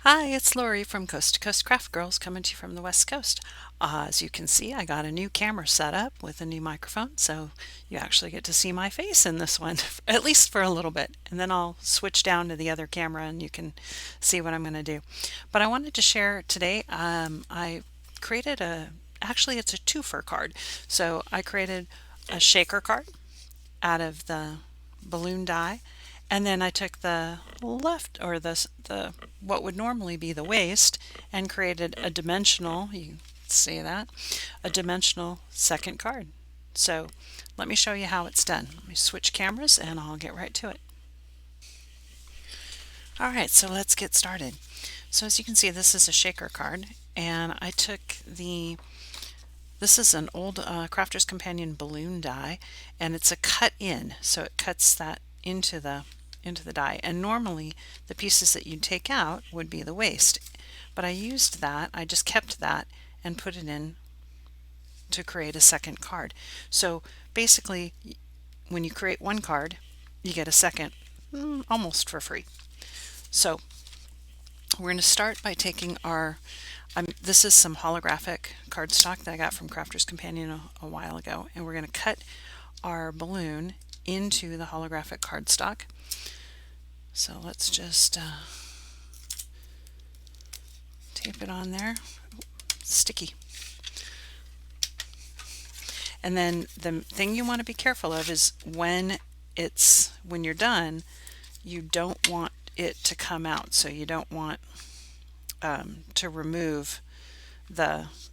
Hi, it's Lori from Coast to Coast Craft Girls coming to you from the West Coast. As you can see, I got a new camera set up with a new microphone, so you actually get to see my face in this one, at least for a little bit. And then I'll switch down to the other camera and you can see what I'm going to do. But I wanted to share today, I created actually it's a twofer card. So I created a shaker card out of the balloon die, and then I took the left or the what would normally be the waist and created a dimensional, you can see that, a dimensional second card. So let me show you how it's done. Let me switch cameras and I'll get right to it. All right, so let's get started. So as you can see, this is a shaker card, and I took this is an old Crafter's Companion balloon die, and it's a cut in, so it cuts that into the die. And normally the pieces that you'd take out would be the waist, but I used that. I just kept that and put it in to create a second card. So basically, when you create one card, you get a second almost for free. So we're going to start by taking our this is some holographic cardstock that I got from Crafter's Companion a while ago, and we're going to cut our balloon into the holographic cardstock. So let's just tape it on there. Sticky. And then the thing you want to be careful of is when you're done, you don't want it to come out. So you don't want to remove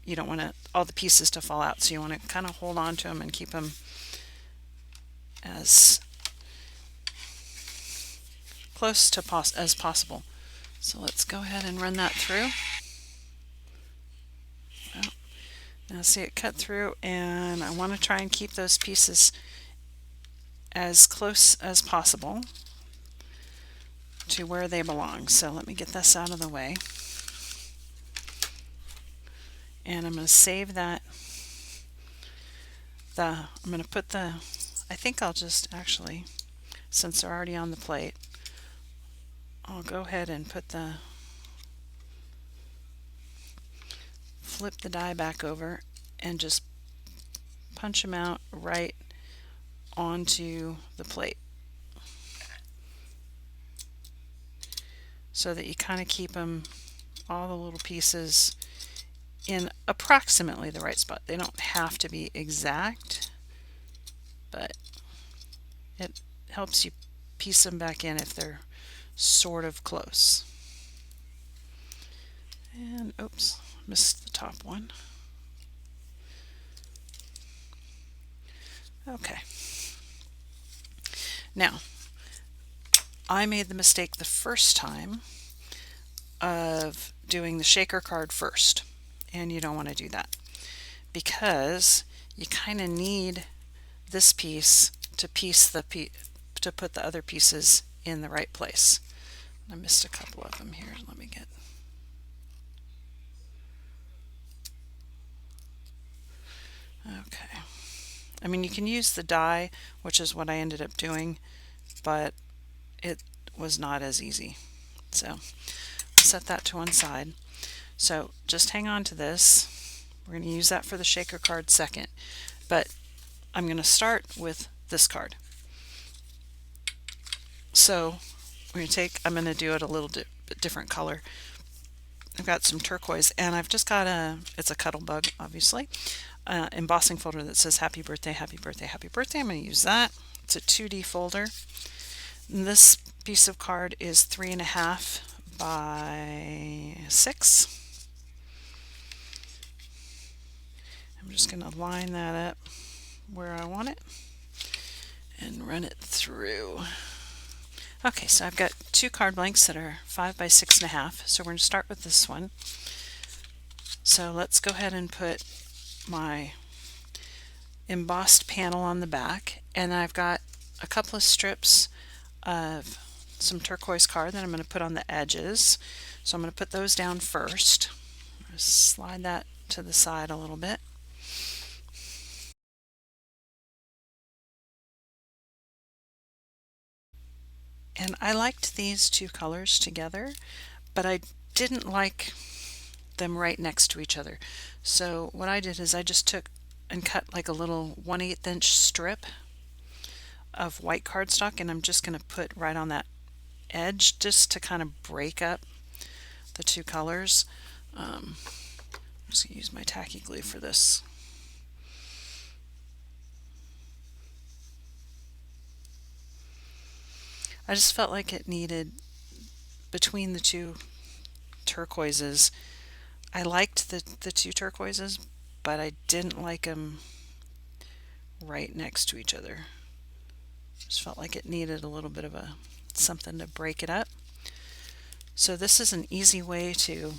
you don't want all the pieces to fall out. So you want to kind of hold on to them and keep them as close to as possible. So let's go ahead and run that through. Well, now see it cut through, and I want to try and keep those pieces as close as possible to where they belong. So let me get this out of the way. And I'm going to save that. I'm going to put I think I'll just actually, since they're already on the plate, I'll go ahead and flip the die back over and just punch them out right onto the plate, so that you kind of keep them, all the little pieces, in approximately the right spot. They don't have to be exact, but it helps you piece them back in if they're sort of close. And oops, missed the top one. Okay. Now, I made the mistake the first time of doing the shaker card first, and you don't want to do that because you kind of need this piece to to put the other pieces in the right place. I missed a couple of them here. Let me get. Okay. I mean, you can use the die, which is what I ended up doing, but it was not as easy. So I'll set that to one side. So just hang on to this. We're going to use that for the shaker card second, but I'm going to start with this card. So I'm going to do it a little bit different color. I've got some turquoise, and I've just got it's a Cuttlebug, obviously, embossing folder that says happy birthday, happy birthday, happy birthday. I'm going to use that. It's a 2D folder. And this piece of card is 3.5 by 6. I'm just going to line that up where I want it and run it through. Okay, so I've got two card blanks that are 5 by 6.5. So we're going to start with this one. So let's go ahead and put my embossed panel on the back, and I've got a couple of strips of some turquoise card that I'm going to put on the edges. So I'm going to put those down first. Slide that to the side a little bit. And I liked these two colors together, but I didn't like them right next to each other. So what I did is I just took and cut like a little 1/8 inch strip of white cardstock, and I'm just going to put right on that edge just to kind of break up the two colors. I'm just going to use my tacky glue for this. I just felt like it needed, between the two turquoises, I liked the two turquoises, but I didn't like them right next to each other. Just felt like it needed a little bit of a something to break it up. So this is an easy way to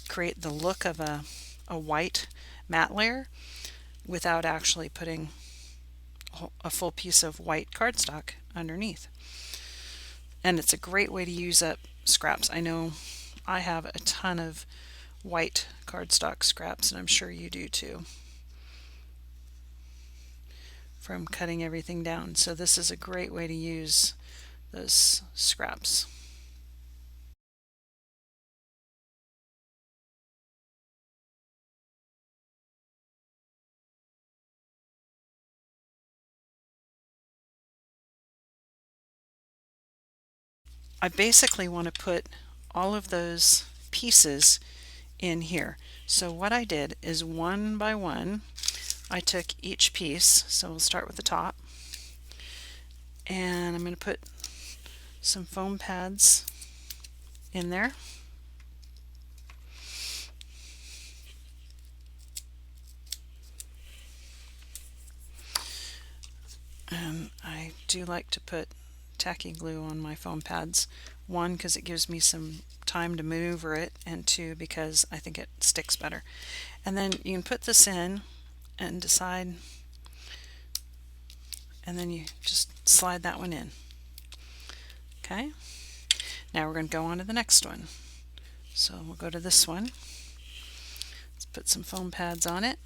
create the look of a white matte layer without actually putting a full piece of white cardstock underneath. And it's a great way to use up scraps. I know I have a ton of white cardstock scraps, and I'm sure you do too, from cutting everything down. So this is a great way to use those scraps. I basically want to put all of those pieces in here. So what I did is, one by one, I took each piece. So we'll start with the top, and I'm going to put some foam pads in there. And I do like to put tacky glue on my foam pads. One, because it gives me some time to maneuver it, and two, because I think it sticks better. And then you can put this in and decide, and then you just slide that one in. Okay, now we're going to go on to the next one. So we'll go to this one. Let's put some foam pads on it.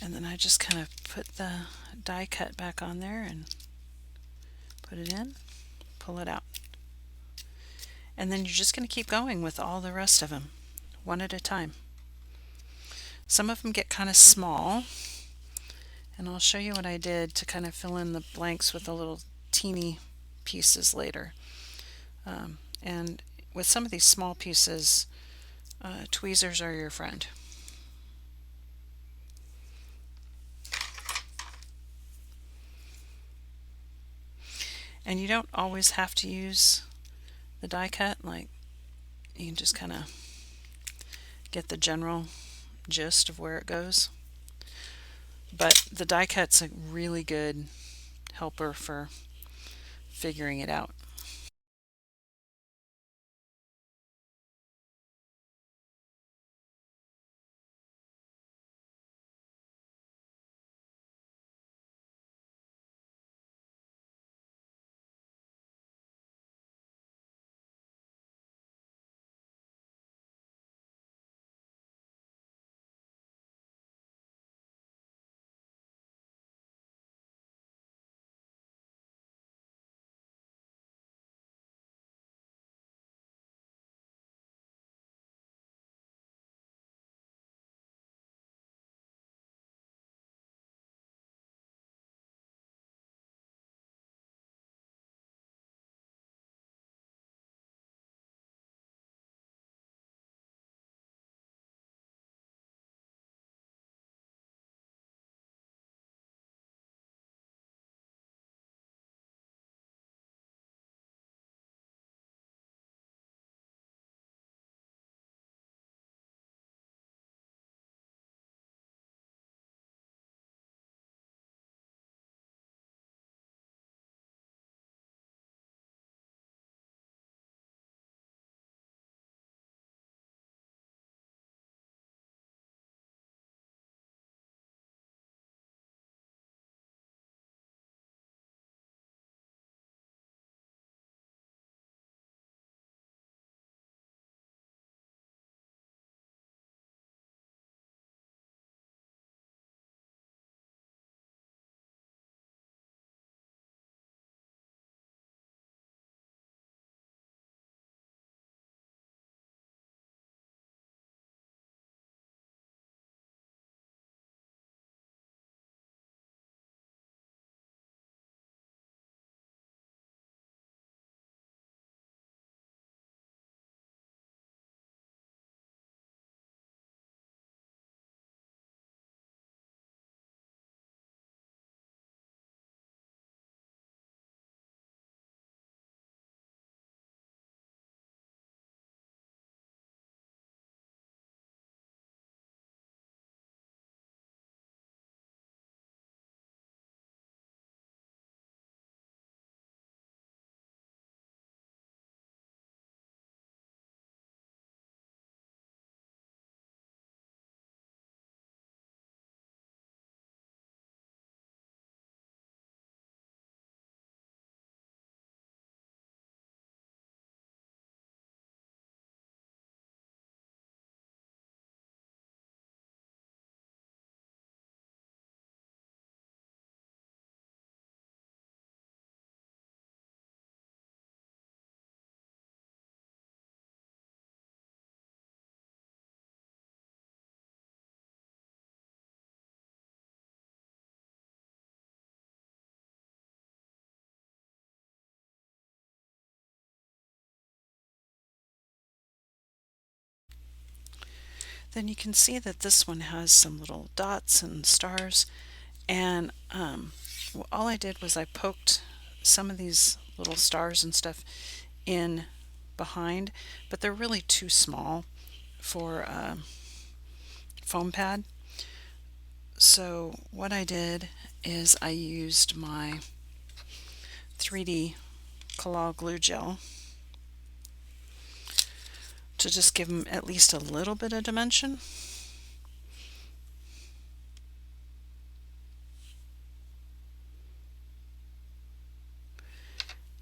And then I just kind of put the die cut back on there and put it in, pull it out. And then you're just going to keep going with all the rest of them, one at a time. Some of them get kind of small, and I'll show you what I did to kind of fill in the blanks with the little teeny pieces later. And with some of these small pieces, tweezers are your friend. And you don't always have to use the die cut. Like, you can just kind of get the general gist of where it goes. But the die cut's a really good helper for figuring it out. then you can see that this one has some little dots and stars, and all I did was I poked some of these little stars and stuff in behind, but they're really too small for a foam pad. So what I did is I used my 3D Collal glue gel to just give them at least a little bit of dimension.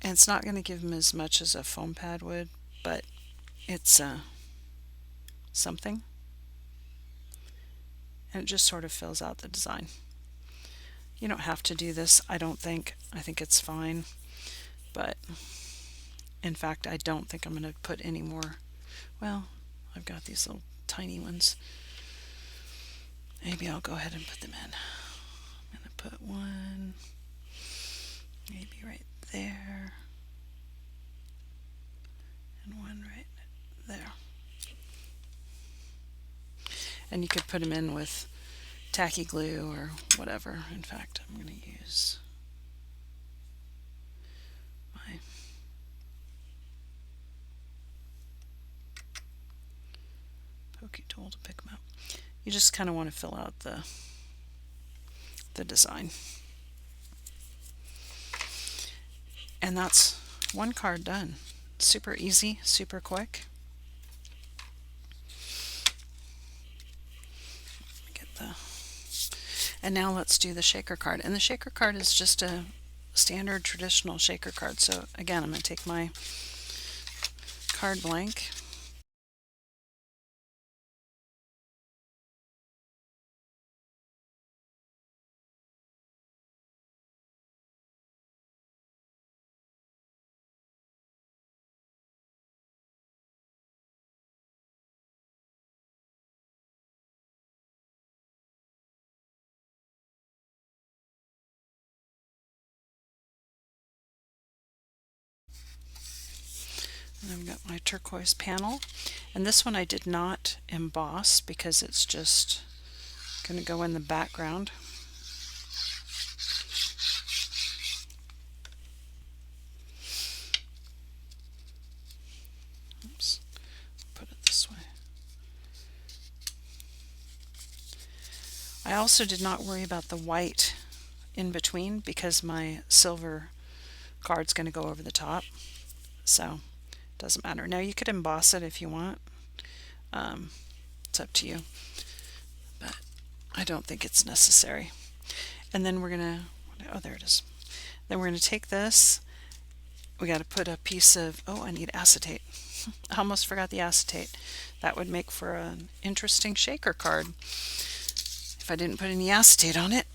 And it's not going to give them as much as a foam pad would, but it's something. And it just sort of fills out the design. You don't have to do this, I don't think. I think it's fine. But in fact, I don't think I'm going to put any more. Well, I've got these little tiny ones. Maybe I'll go ahead and put them in. I'm going to put one maybe right there, and one right there. And you could put them in with tacky glue or whatever. In fact, I'm going to use my pokey tool to pick them out. You just kind of want to fill out the design. And that's one card done. Super easy, super quick. And now let's do the shaker card. And the shaker card is just a standard traditional shaker card. So again, I'm going to take my card blank. And I've got my turquoise panel. And this one I did not emboss because it's just going to go in the background. Oops, put it this way. I also did not worry about the white in between because my silver card's going to go over the top. So it doesn't matter. Now you could emboss it if you want. It's up to you. But I don't think it's necessary. And then we're going to, oh, there it is. Then we're going to take this. We got to put a piece of, oh, I need acetate. I almost forgot the acetate. That would make for an interesting shaker card if I didn't put any acetate on it.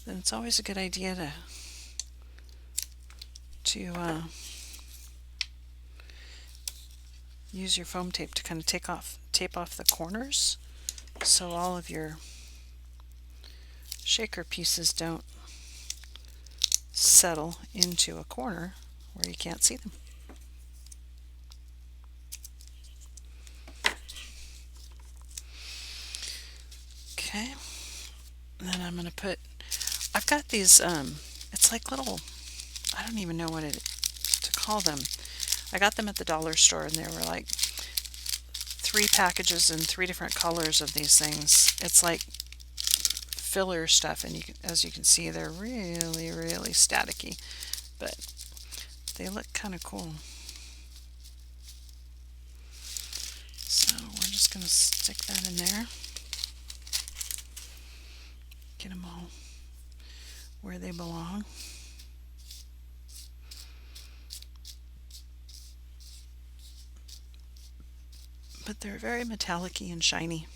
Then it's always a good idea to use your foam tape to kind of tape off the corners so all of your shaker pieces don't settle into a corner where you can't see them. Okay, and then I'm going to put, I've got these, it's like little, I don't even know what to call them. I got them at the dollar store and they were like 3 packages in 3 different colors of these things. It's like filler stuff, and as you can see, they're really, really staticky, but they look kind of cool. So we're just going to stick that in there. Get them all where they belong. But they're very metallic-y and shiny,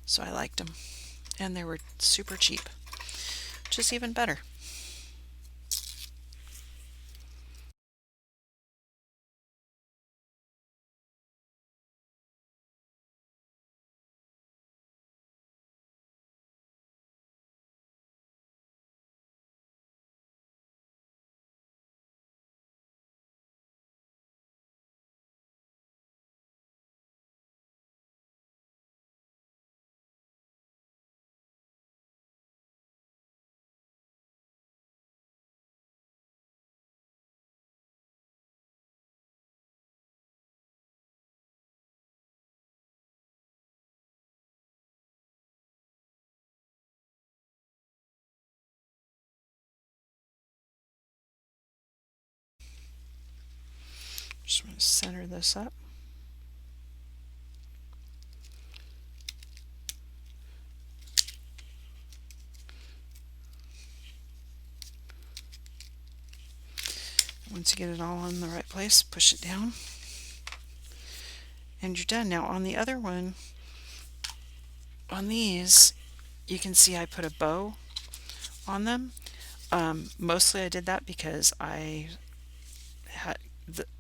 so I liked them. And they were super cheap, which is even better. Just want to center this up. Once you get it all in the right place, push it down, and you're done. Now on the other one, on these, you can see I put a bow on them. Mostly I did that because I had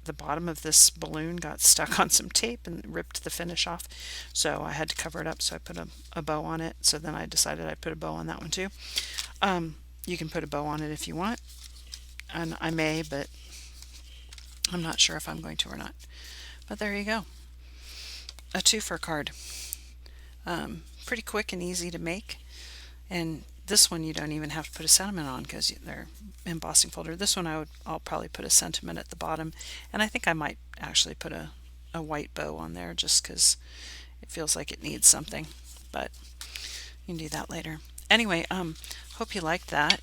the bottom of this balloon got stuck on some tape and ripped the finish off, so I had to cover it up, so I put a bow on it. So then I decided I'd put a bow on that one too. You can put a bow on it if you want, and I may, but I'm not sure if I'm going to or not. But there you go, a 2-for card. Pretty quick and easy to make, and this one you don't even have to put a sentiment on because they're embossing folder. This one I'll probably put a sentiment at the bottom, and I think I might actually put a white bow on there just because it feels like it needs something, but you can do that later. Anyway, hope you liked that.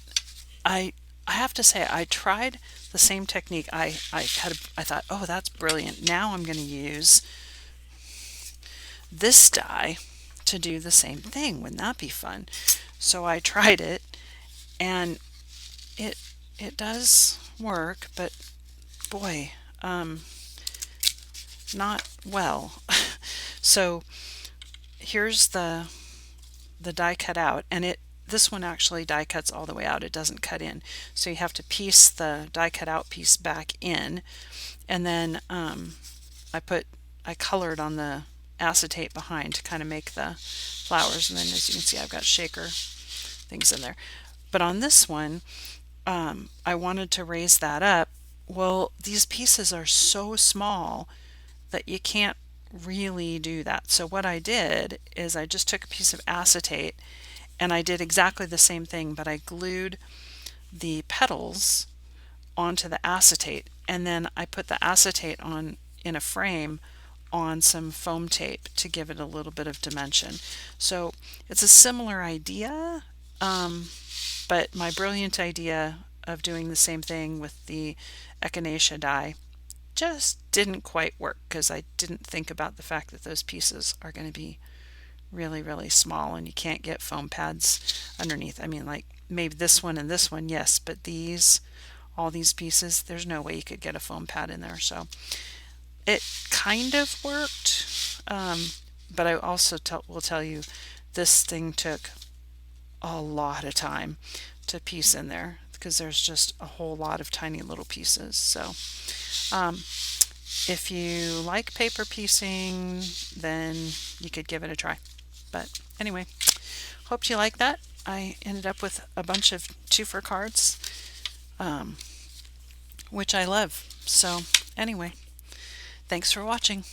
I have to say I tried the same technique. I thought, oh, that's brilliant. Now I'm going to use this die to do the same thing. Wouldn't that be fun? So I tried it, and it does work, but boy, not well. So here's the die cut out, and this one actually die cuts all the way out. It doesn't cut in, so you have to piece the die cut out piece back in, and then I colored on the acetate behind to kind of make the flowers, and then as you can see I've got shaker things in there. But on this one, I wanted to raise that up. Well, these pieces are so small that you can't really do that. So what I did is I just took a piece of acetate and I did exactly the same thing, but I glued the petals onto the acetate, and then I put the acetate on in a frame on some foam tape to give it a little bit of dimension. So it's a similar idea, but my brilliant idea of doing the same thing with the echinacea die just didn't quite work because I didn't think about the fact that those pieces are going to be really, really small and you can't get foam pads underneath. I mean, like maybe this one and this one, yes, but all these pieces, there's no way you could get a foam pad in there. So it kind of worked, but I also will tell you this thing took a lot of time to piece in there because there's just a whole lot of tiny little pieces. So if you like paper piecing, then you could give it a try. But anyway, hope you like that. I ended up with a bunch of 2-for cards, which I love. So anyway, thanks for watching.